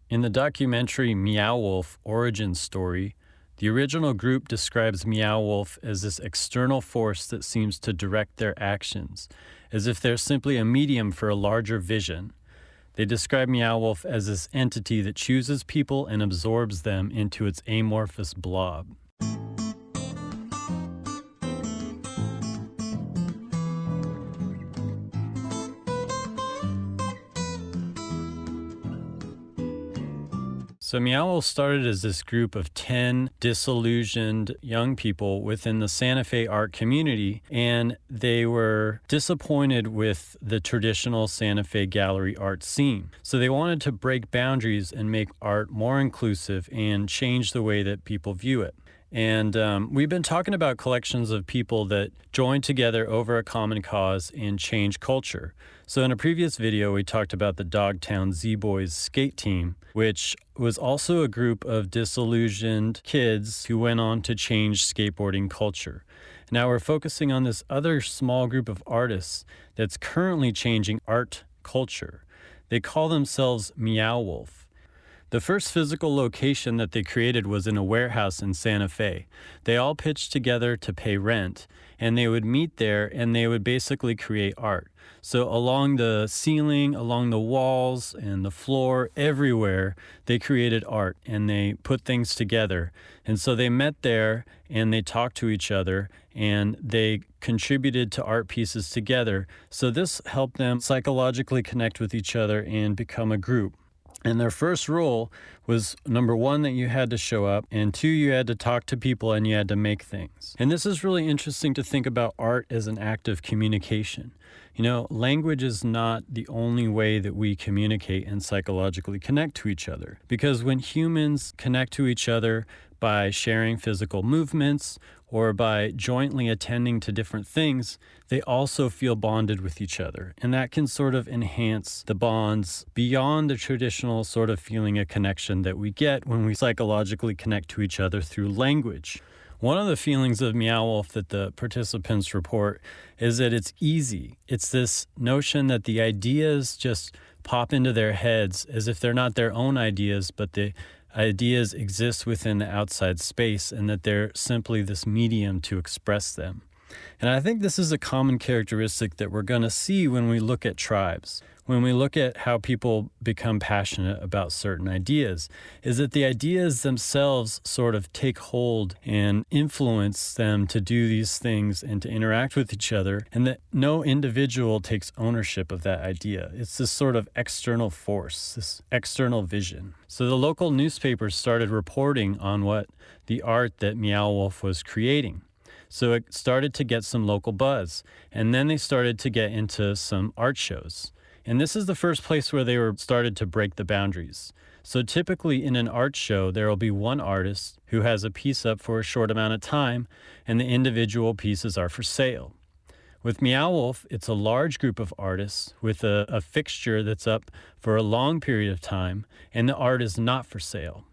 In the documentary Meow Wolf Origin Story, the original group describes Meow Wolf as this external force that seems to direct their actions, as if they're simply a medium for a larger vision. They describe Meow Wolf as this entity that chooses people and absorbs them into its amorphous blob. So Meow Wolf started as this group of 10 disillusioned young people within the Santa Fe art community, and they were disappointed with the traditional Santa Fe gallery art scene. So they wanted to break boundaries and make art more inclusive and change the way that people view it. And we've been talking about collections of people that join together over a common cause and change culture. So in a previous video, we talked about the Dogtown Z-Boys skate team, which was also a group of disillusioned kids who went on to change skateboarding culture. Now we're focusing on this other small group of artists that's currently changing art culture. They call themselves Meow Wolf. The first physical location that they created was in a warehouse in Santa Fe. They all pitched together to pay rent, and they would meet there and they would basically create art. So along the ceiling, along the walls and the floor, everywhere, they created art and they put things together. And so they met there and they talked to each other and they contributed to art pieces together. So this helped them psychologically connect with each other and become a group. And their first rule was, number one, that you had to show up, and two, you had to talk to people and you had to make things. And this is really interesting to think about art as an act of communication. You know, language is not the only way that we communicate and psychologically connect to each other. Because when humans connect to each other by sharing physical movements or by jointly attending to different things, they also feel bonded with each other. And that can sort of enhance the bonds beyond the traditional sort of feeling of connection that we get when we psychologically connect to each other through language. One of the feelings of Meow Wolf that the participants report is that it's easy. It's this notion that the ideas just pop into their heads as if they're not their own ideas, but the ideas exist within the outside space and that they're simply this medium to express them. And I think this is a common characteristic that we're going to see when we look at tribes. When we look at how people become passionate about certain ideas, is that the ideas themselves sort of take hold and influence them to do these things and to interact with each other, and that no individual takes ownership of that idea. It's this sort of external force, this external vision. So the local newspapers started reporting on what the art that Meow Wolf was creating. So it started to get some local buzz, and then they started to get into some art shows. And this is the first place where they were started to break the boundaries. So typically in an art show, there will be one artist who has a piece up for a short amount of time, and the individual pieces are for sale. With Meow Wolf, it's a large group of artists with a fixture that's up for a long period of time, and the art is not for sale.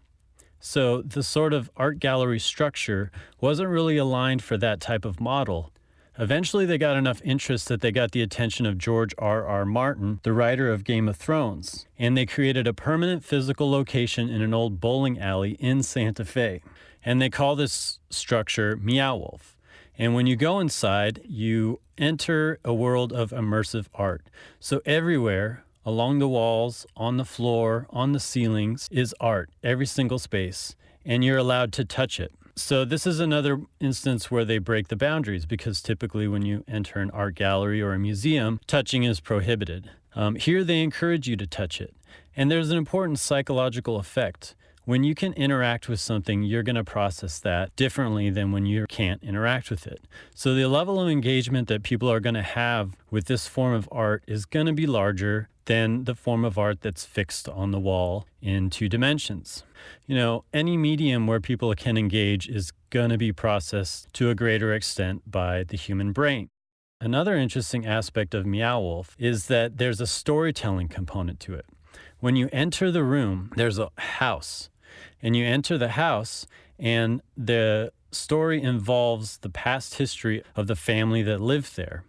So the sort of art gallery structure wasn't really aligned for that type of model. Eventually, they got enough interest that they got the attention of George R.R. Martin, the writer of Game of Thrones, and they created a permanent physical location in an old bowling alley in Santa Fe. And they call this structure Meow Wolf. And when you go inside, you enter a world of immersive art. So everywhere, along the walls, on the floor, on the ceilings, is art, every single space, and you're allowed to touch it. So this is another instance where they break the boundaries, because typically when you enter an art gallery or a museum, touching is prohibited. Here they encourage you to touch it. And there's an important psychological effect. When you can interact with something, you're going to process that differently than when you can't interact with it. So the level of engagement that people are going to have with this form of art is going to be larger than the form of art that's fixed on the wall in 2 dimensions. You know, any medium where people can engage is going to be processed to a greater extent by the human brain. Another interesting aspect of Meow Wolf is that there's a storytelling component to it. When you enter the room, there's a house, and you enter the house, and the story involves the past history of the family that lived there.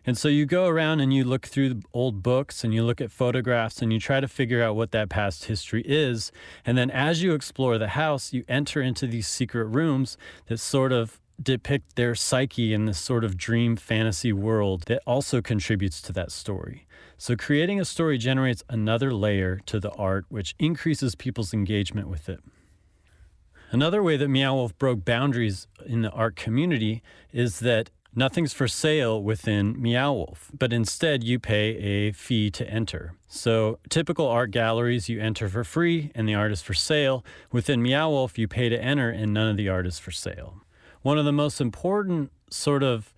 And so you go around and you look through the old books and you look at photographs and you try to figure out what that past history is. And then as you explore the house, you enter into these secret rooms that sort of depict their psyche in this sort of dream fantasy world that also contributes to that story. So creating a story generates another layer to the art, which increases people's engagement with it. Another way that Meow Wolf broke boundaries in the art community is that nothing's for sale within Meow Wolf, but instead you pay a fee to enter. So typical art galleries, you enter for free and the art is for sale. Within Meow Wolf, you pay to enter and none of the art is for sale. One of the most important sort of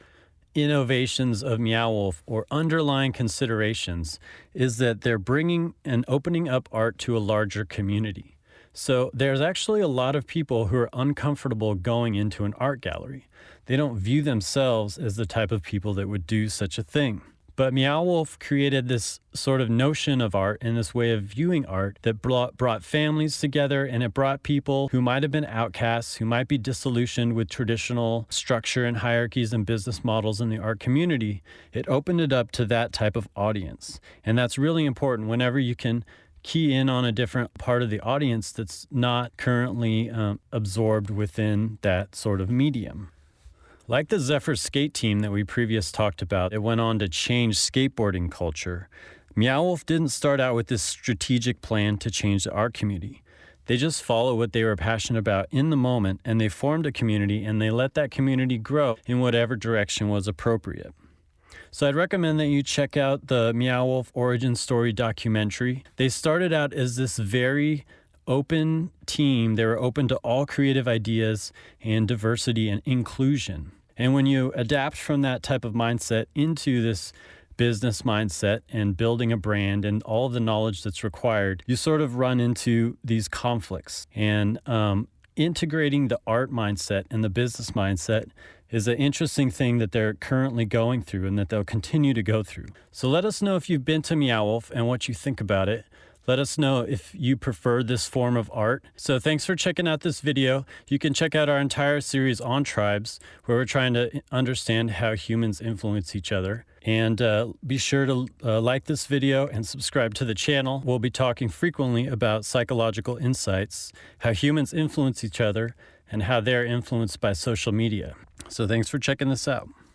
innovations of Meow Wolf, or underlying considerations, is that they're bringing and opening up art to a larger community. So there's actually a lot of people who are uncomfortable going into an art gallery. They don't view themselves as the type of people that would do such a thing. But Meow Wolf created this sort of notion of art and this way of viewing art that brought families together, and it brought people who might have been outcasts, who might be disillusioned with traditional structure and hierarchies and business models in the art community. It opened it up to that type of audience. And that's really important whenever you can key in on a different part of the audience that's not currently absorbed within that sort of medium. Like the Zephyr skate team that we previously talked about, it went on to change skateboarding culture. Meow Wolf didn't start out with this strategic plan to change the art community. They just followed what they were passionate about in the moment, and they formed a community, and they let that community grow in whatever direction was appropriate. So I'd recommend that you check out the Meow Wolf origin story documentary. They started out as this very open team. They were open to all creative ideas and diversity and inclusion. And when you adapt from that type of mindset into this business mindset and building a brand and all the knowledge that's required, you sort of run into these conflicts. And integrating the art mindset and the business mindset is an interesting thing that they're currently going through and that they'll continue to go through. So let us know if you've been to Meow Wolf and what you think about it. Let us know if you prefer this form of art. So thanks for checking out this video. You can check out our entire series on tribes, where we're trying to understand how humans influence each other. And be sure to like this video and subscribe to the channel. We'll be talking frequently about psychological insights, how humans influence each other, and how they're influenced by social media. So thanks for checking this out.